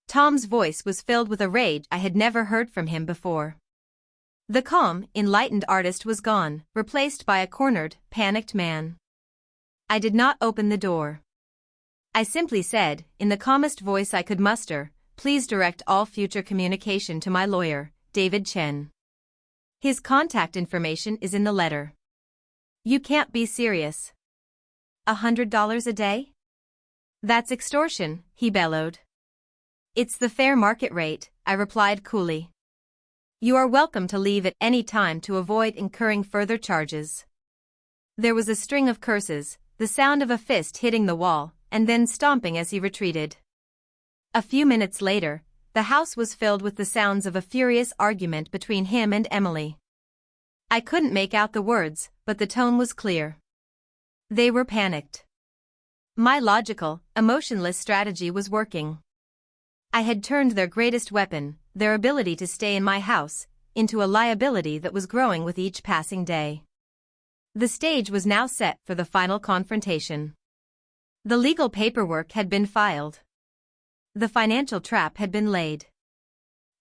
Tom's voice was filled with a rage I had never heard from him before. The calm, enlightened artist was gone, replaced by a cornered, panicked man. I did not open the door. I simply said, in the calmest voice I could muster, "Please direct all future communication to my lawyer, David Chen. His contact information is in the letter." "You can't be serious. $100 a day? That's extortion," he bellowed. "It's the fair market rate," I replied coolly. "You are welcome to leave at any time to avoid incurring further charges." There was a string of curses, the sound of a fist hitting the wall, and then stomping as he retreated. A few minutes later, the house was filled with the sounds of a furious argument between him and Emily. I couldn't make out the words, but the tone was clear. They were panicked. My logical, emotionless strategy was working. I had turned their greatest weapon, their ability to stay in my house, into a liability that was growing with each passing day. The stage was now set for the final confrontation. The legal paperwork had been filed. The financial trap had been laid.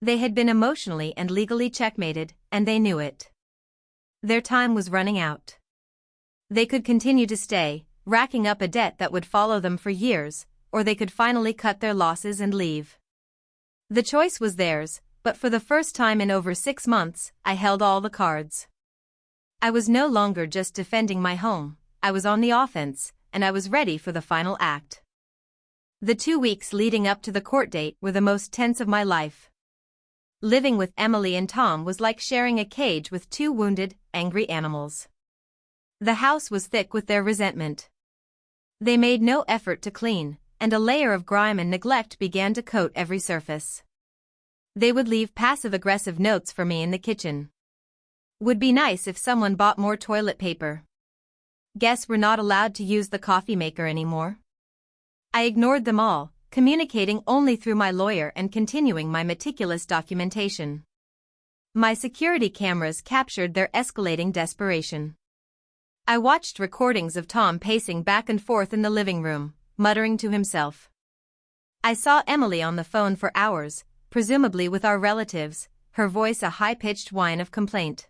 They had been emotionally and legally checkmated, and they knew it. Their time was running out. They could continue to stay, racking up a debt that would follow them for years, or they could finally cut their losses and leave. The choice was theirs, but for the first time in over 6 months, I held all the cards. I was no longer just defending my home, I was on the offense, and I was ready for the final act. The 2 weeks leading up to the court date were the most tense of my life. Living with Emily and Tom was like sharing a cage with 2 wounded, angry animals. The house was thick with their resentment. They made no effort to clean, and a layer of grime and neglect began to coat every surface. They would leave passive-aggressive notes for me in the kitchen. "Would be nice if someone bought more toilet paper. Guess we're not allowed to use the coffee maker anymore." I ignored them all, communicating only through my lawyer and continuing my meticulous documentation. My security cameras captured their escalating desperation. I watched recordings of Tom pacing back and forth in the living room, muttering to himself. I saw Emily on the phone for hours, presumably with our relatives, her voice a high-pitched whine of complaint.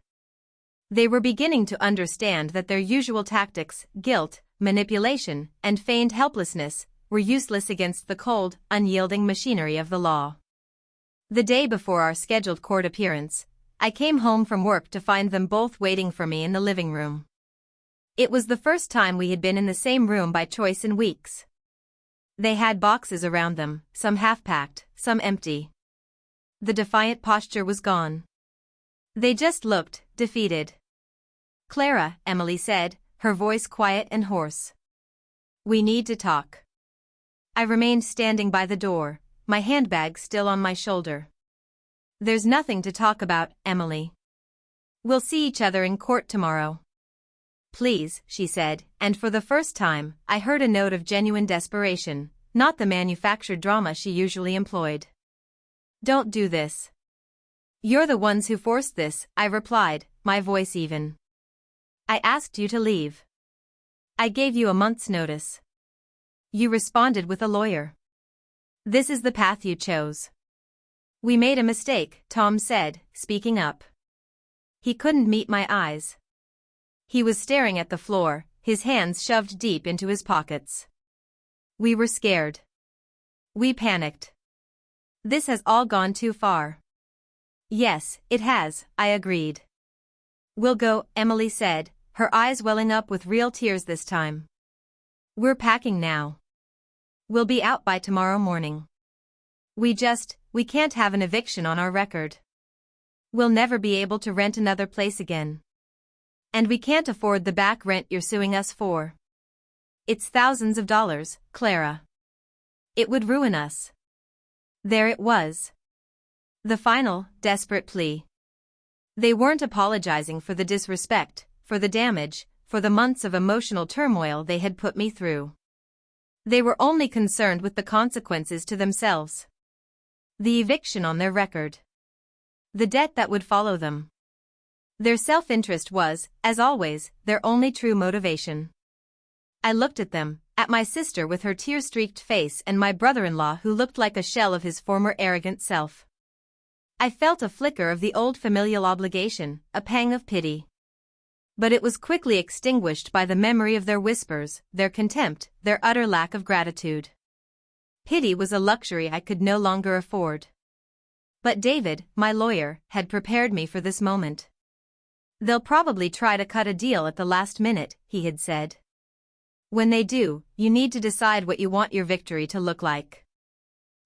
They were beginning to understand that their usual tactics, guilt, manipulation, and feigned helplessness, were useless against the cold, unyielding machinery of the law. The day before our scheduled court appearance, I came home from work to find them both waiting for me in the living room. It was the first time we had been in the same room by choice in weeks. They had boxes around them, some half-packed, some empty. The defiant posture was gone. They just looked defeated. "Clara," Emily said, her voice quiet and hoarse. "We need to talk." I remained standing by the door, my handbag still on my shoulder. "There's nothing to talk about, Emily. We'll see each other in court tomorrow." "Please," she said, and for the first time, I heard a note of genuine desperation, not the manufactured drama she usually employed. "Don't do this." "You're the ones who forced this," I replied, my voice even. "I asked you to leave. I gave you a month's notice. You responded with a lawyer. This is the path you chose." "We made a mistake," Tom said, speaking up. He couldn't meet my eyes. He was staring at the floor, his hands shoved deep into his pockets. "We were scared. We panicked. This has all gone too far. Yes, it has, I agreed. We'll go, Emily said, her eyes welling up with real tears this time. We're packing now. We'll be out by tomorrow morning. We can't have an eviction on our record. We'll never be able to rent another place again. And we can't afford the back rent you're suing us for. It's thousands of dollars, Clara. It would ruin us. There it was. The final, desperate plea. They weren't apologizing for the disrespect, for the damage, for the months of emotional turmoil they had put me through. They were only concerned with the consequences to themselves. The eviction on their record. The debt that would follow them. Their self-interest was, as always, their only true motivation. I looked at them, at my sister with her tear-streaked face and my brother-in-law who looked like a shell of his former arrogant self. I felt a flicker of the old familial obligation, a pang of pity. But it was quickly extinguished by the memory of their whispers, their contempt, their utter lack of gratitude. Pity was a luxury I could no longer afford. But David, my lawyer, had prepared me for this moment. They'll probably try to cut a deal at the last minute, he had said. When they do, you need to decide what you want your victory to look like.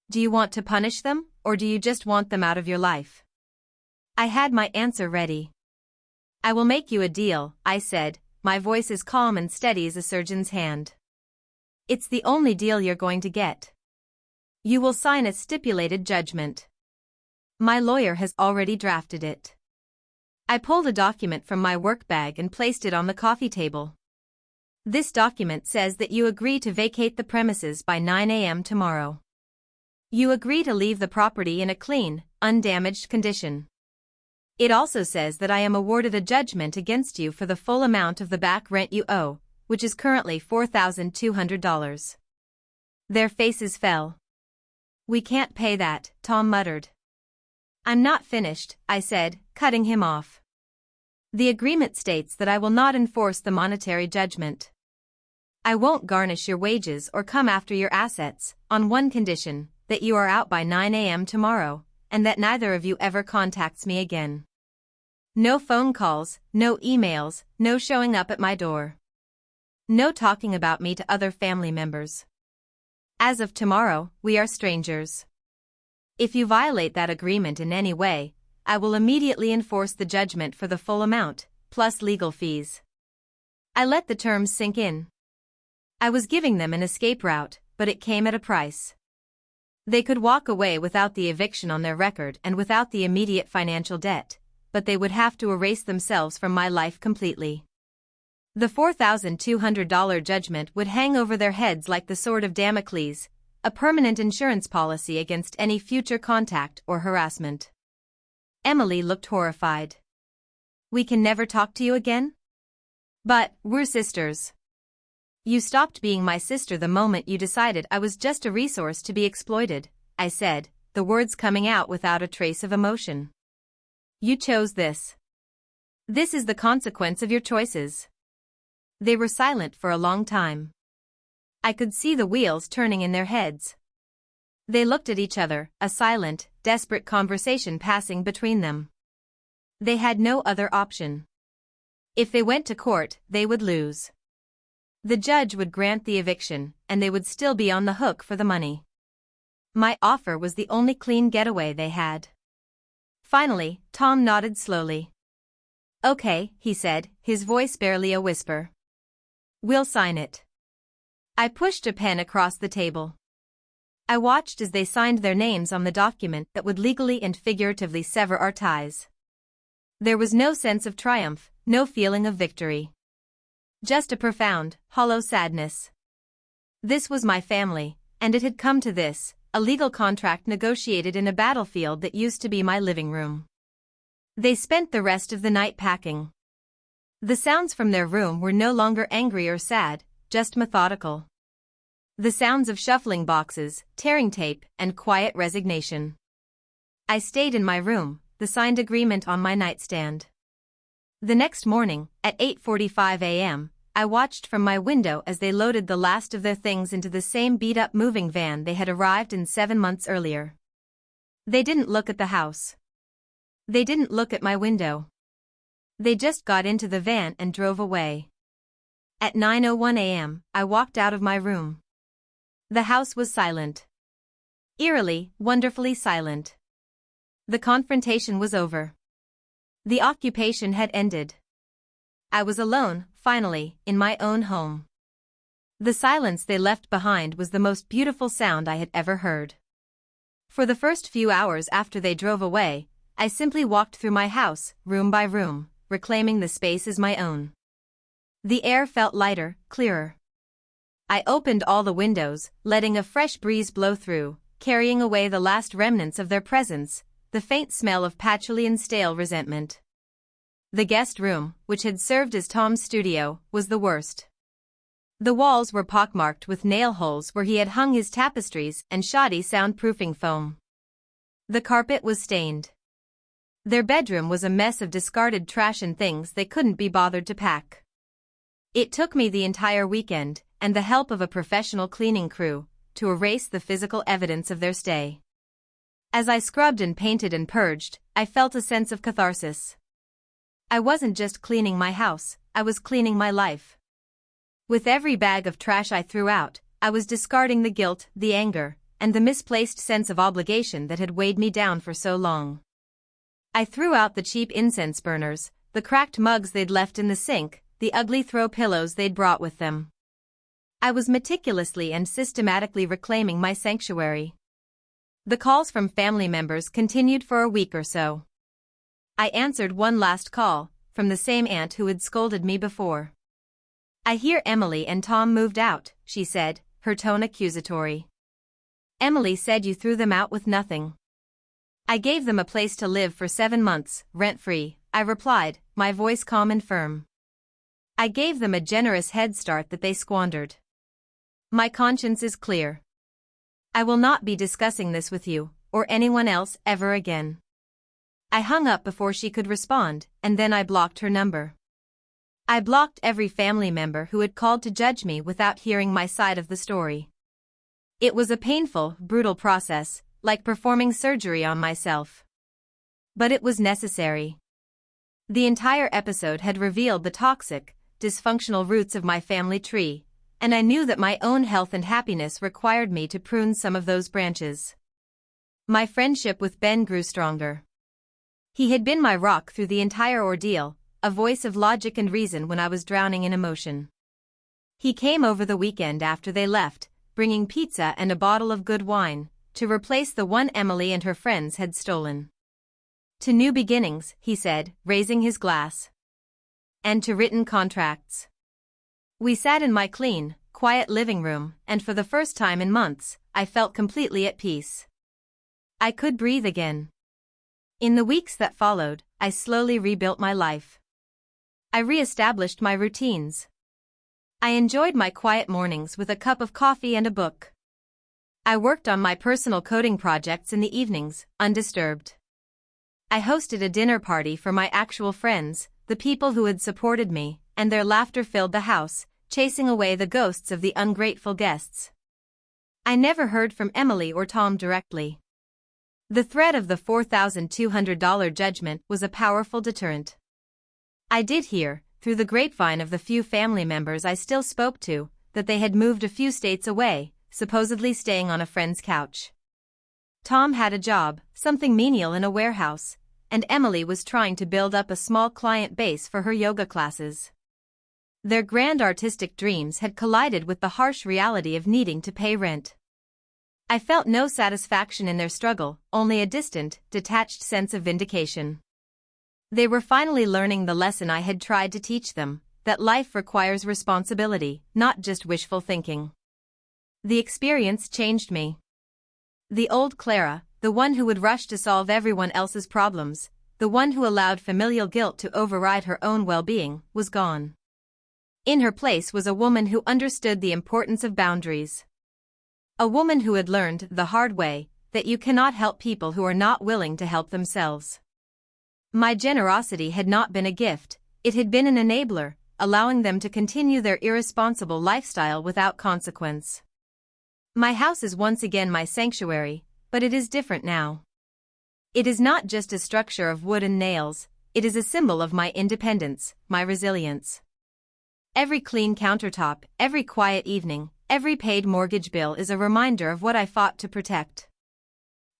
Do you want to punish them, or do you just want them out of your life? I had my answer ready. I will make you a deal, I said, my voice as calm and steady as a surgeon's hand. It's the only deal you're going to get. You will sign a stipulated judgment. My lawyer has already drafted it. I pulled a document from my work bag and placed it on the coffee table. This document says that you agree to vacate the premises by 9 a.m. tomorrow. You agree to leave the property in a clean, undamaged condition. It also says that I am awarded a judgment against you for the full amount of the back rent you owe, which is currently $4,200. Their faces fell. We can't pay that, Tom muttered. I'm not finished, I said, cutting him off. The agreement states that I will not enforce the monetary judgment. I won't garnish your wages or come after your assets, on one condition, that you are out by 9 a.m. tomorrow, and that neither of you ever contacts me again. No phone calls, no emails, no showing up at my door. No talking about me to other family members. As of tomorrow, we are strangers. If you violate that agreement in any way, I will immediately enforce the judgment for the full amount, plus legal fees. I let the terms sink in. I was giving them an escape route, but it came at a price. They could walk away without the eviction on their record and without the immediate financial debt, but they would have to erase themselves from my life completely. The $4,200 judgment would hang over their heads like the sword of Damocles, a permanent insurance policy against any future contact or harassment. Emily looked horrified. We can never talk to you again? But, we're sisters. You stopped being my sister the moment you decided I was just a resource to be exploited, I said, the words coming out without a trace of emotion. You chose this. This is the consequence of your choices. They were silent for a long time. I could see the wheels turning in their heads. They looked at each other, a silent, desperate conversation passing between them. They had no other option. If they went to court, they would lose. The judge would grant the eviction, and they would still be on the hook for the money. My offer was the only clean getaway they had. Finally, Tom nodded slowly. Okay, he said, his voice barely a whisper. We'll sign it. I pushed a pen across the table. I watched as they signed their names on the document that would legally and figuratively sever our ties. There was no sense of triumph, no feeling of victory. Just a profound, hollow sadness. This was my family, and it had come to this, a legal contract negotiated in a battlefield that used to be my living room. They spent the rest of the night packing. The sounds from their room were no longer angry or sad, just methodical. The sounds of shuffling boxes, tearing tape, and quiet resignation. I stayed in my room, the signed agreement on my nightstand. The next morning, at 8:45 a.m., I watched from my window as they loaded the last of their things into the same beat-up moving van they had arrived in 7 months earlier. They didn't look at the house. They didn't look at my window. They just got into the van and drove away. At 9:01 a.m., I walked out of my room. The house was silent. Eerily, wonderfully silent. The confrontation was over. The occupation had ended. I was alone, finally, in my own home. The silence they left behind was the most beautiful sound I had ever heard. For the first few hours after they drove away, I simply walked through my house, room by room, reclaiming the space as my own. The air felt lighter, clearer. I opened all the windows, letting a fresh breeze blow through, carrying away the last remnants of their presence, the faint smell of patchouli and stale resentment. The guest room, which had served as Tom's studio, was the worst. The walls were pockmarked with nail holes where he had hung his tapestries and shoddy soundproofing foam. The carpet was stained. Their bedroom was a mess of discarded trash and things they couldn't be bothered to pack. It took me the entire weekend, and the help of a professional cleaning crew, to erase the physical evidence of their stay. As I scrubbed and painted and purged, I felt a sense of catharsis. I wasn't just cleaning my house, I was cleaning my life. With every bag of trash I threw out, I was discarding the guilt, the anger, and the misplaced sense of obligation that had weighed me down for so long. I threw out the cheap incense burners, the cracked mugs they'd left in the sink, the ugly throw pillows they'd brought with them. I was meticulously and systematically reclaiming my sanctuary. The calls from family members continued for a week or so. I answered one last call, from the same aunt who had scolded me before. "I hear Emily and Tom moved out," she said, her tone accusatory. "Emily said you threw them out with nothing." "I gave them a place to live for 7 months, rent-free," I replied, my voice calm and firm. "I gave them a generous head start that they squandered. My conscience is clear. I will not be discussing this with you, or anyone else, ever again." I hung up before she could respond, and then I blocked her number. I blocked every family member who had called to judge me without hearing my side of the story. It was a painful, brutal process, like performing surgery on myself. But it was necessary. The entire episode had revealed the toxic, dysfunctional roots of my family tree, and I knew that my own health and happiness required me to prune some of those branches. My friendship with Ben grew stronger. He had been my rock through the entire ordeal, a voice of logic and reason when I was drowning in emotion. He came over the weekend after they left, bringing pizza and a bottle of good wine, to replace the one Emily and her friends had stolen. "To new beginnings," he said, raising his glass. "And to written contracts." We sat in my clean, quiet living room, and for the first time in months, I felt completely at peace. I could breathe again. In the weeks that followed, I slowly rebuilt my life. I re-established my routines. I enjoyed my quiet mornings with a cup of coffee and a book. I worked on my personal coding projects in the evenings, undisturbed. I hosted a dinner party for my actual friends, the people who had supported me, and their laughter filled the house, chasing away the ghosts of the ungrateful guests. I never heard from Emily or Tom directly. The threat of the $4,200 judgment was a powerful deterrent. I did hear, through the grapevine of the few family members I still spoke to, that they had moved a few states away, supposedly staying on a friend's couch. Tom had a job, something menial in a warehouse, and Emily was trying to build up a small client base for her yoga classes. Their grand artistic dreams had collided with the harsh reality of needing to pay rent. I felt no satisfaction in their struggle, only a distant, detached sense of vindication. They were finally learning the lesson I had tried to teach them, that life requires responsibility, not just wishful thinking. The experience changed me. The old Clara, the one who would rush to solve everyone else's problems, the one who allowed familial guilt to override her own well-being, was gone. In her place was a woman who understood the importance of boundaries. A woman who had learned the hard way that you cannot help people who are not willing to help themselves. My generosity had not been a gift, it had been an enabler, allowing them to continue their irresponsible lifestyle without consequence. My house is once again my sanctuary, but it is different now. It is not just a structure of wood and nails, it is a symbol of my independence, my resilience. Every clean countertop, every quiet evening, every paid mortgage bill is a reminder of what I fought to protect.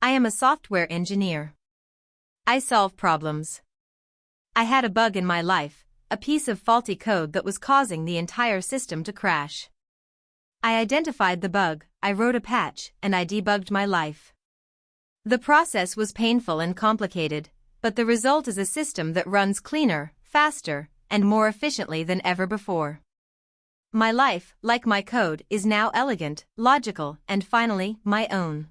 I am a software engineer. I solve problems. I had a bug in my life, a piece of faulty code that was causing the entire system to crash. I identified the bug, I wrote a patch, and I debugged my life. The process was painful and complicated, but the result is a system that runs cleaner, faster, and more efficiently than ever before. My life, like my code, is now elegant, logical, and finally, my own.